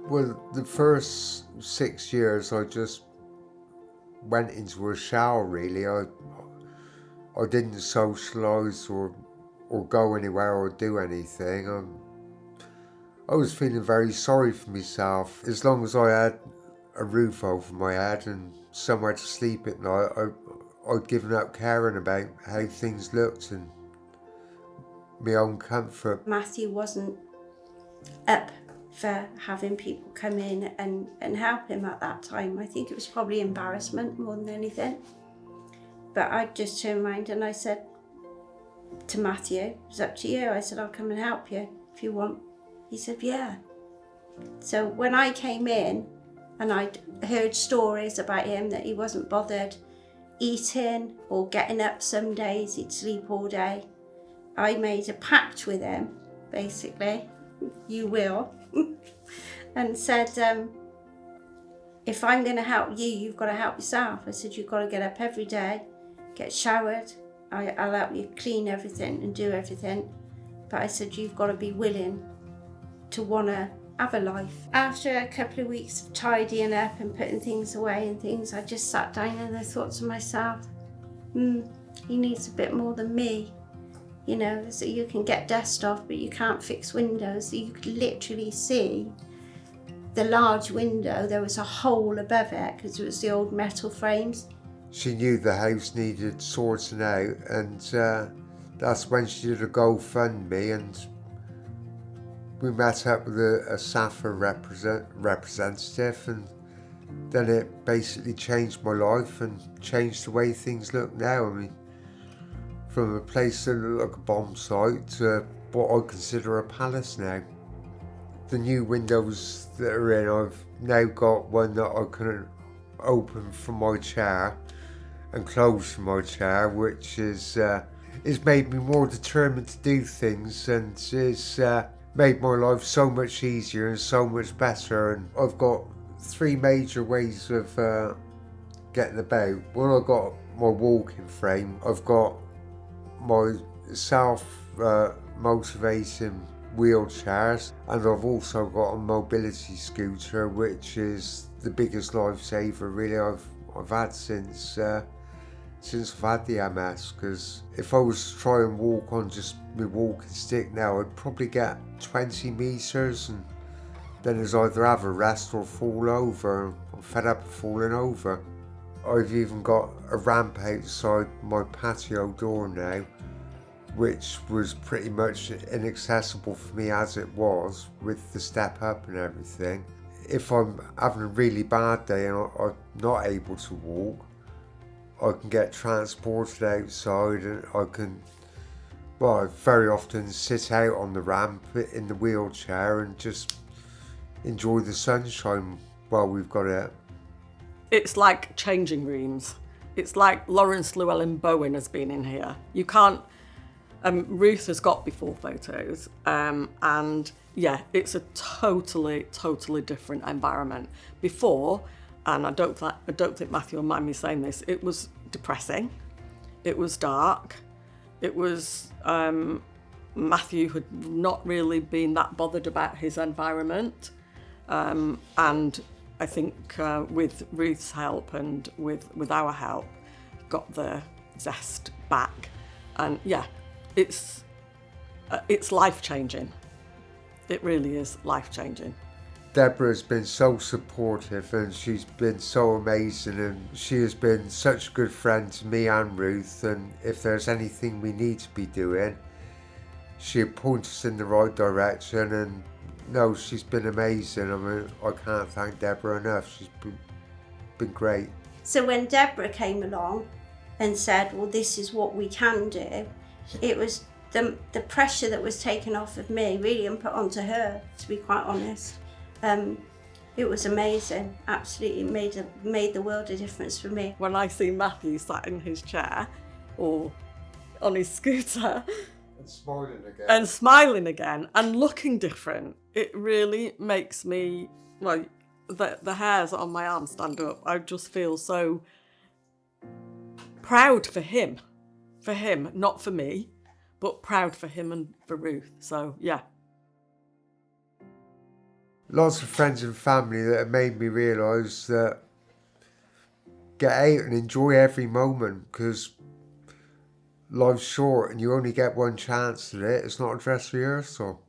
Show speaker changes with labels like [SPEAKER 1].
[SPEAKER 1] Well, the first 6 years I just went into a shower really. I didn't socialise or go anywhere or do anything. I was feeling very sorry for myself. As long as I had a roof over my head and somewhere to sleep at night, I'd given up caring about how things looked and my own comfort.
[SPEAKER 2] Matthew wasn't up for having people come in and help him at that time. I think it was probably embarrassment more than anything. But I just turned around and I said to Matthew, it's up to you. I said, I'll come and help you if you want. He said, yeah. So when I came in and I'd heard stories about him that he wasn't bothered eating or getting up some days, he'd sleep all day. I made a pact with him, basically, you will, and said, if I'm going to help you, you've got to help yourself. I said, you've got to get up every day, get showered, I'll help you clean everything and do everything. But I said, you've got to be willing to want to have a life. After a couple of weeks of tidying up and putting things away and things, I just sat down and I thought to myself, he needs a bit more than me. You know, so you can get dust off, but you can't fix windows. So you could literally see the large window. There was a hole above it because it was the old metal frames.
[SPEAKER 1] She knew the house needed sorting out, and that's when she did a GoFundMe, and we met up with a SSAFA representative, and then it basically changed my life and changed the way things look now. I mean, from a place that looked like a bomb site to what I consider a palace now. The new windows that are in, I've now got one that I can open from my chair and close from my chair, which is made me more determined to do things, and is made my life so much easier and so much better. And I've got 3 major ways of getting about. Well, I've got my walking frame, I've got my self-motivating wheelchairs, and I've also got a mobility scooter, which is the biggest lifesaver really I've had since I've had the MS, because if I was to try and walk on just my walking stick now, I'd probably get 20 metres and then I'd either have a rest or fall over. I'm fed up of falling over. I've even got a ramp outside my patio door now, which was pretty much inaccessible for me as it was, with the step up and everything. If I'm having a really bad day and I'm not able to walk, I can get transported outside, and I can, well, I very often sit out on the ramp in the wheelchair and just enjoy the sunshine while we've got it.
[SPEAKER 3] It's like changing rooms. It's like Lawrence Llewellyn Bowen has been in here. You can't, Ruth has got before photos, and yeah, it's a totally different environment. Before, and I don't think Matthew will mind me saying this, it was depressing, it was dark, it was, Matthew had not really been that bothered about his environment, and I think with Ruth's help and with our help, got the zest back. And yeah, it's life-changing. It really is life-changing.
[SPEAKER 1] Deborah's been so supportive, and she's been so amazing, and she has been such a good friend to me and Ruth, and if there's anything we need to be doing, she'll point us in the right direction. And no, she's been amazing. I mean, I can't thank Deborah enough. She's been great.
[SPEAKER 2] So when Deborah came along and said, well, this is what we can do, it was the pressure that was taken off of me really and put onto her, to be quite honest. It was amazing. Absolutely made the world a difference for me.
[SPEAKER 3] When I see Matthew sat in his chair or on his scooter
[SPEAKER 1] And smiling again
[SPEAKER 3] and looking different, it really makes me, well, the hairs on my arm stand up. I just feel so proud for him, not for me, but proud for him and for Ruth. So yeah.
[SPEAKER 1] lots of friends and family that have made me realise that get out and enjoy every moment, because life's short and you only get one chance at it. It's not a dress rehearsal.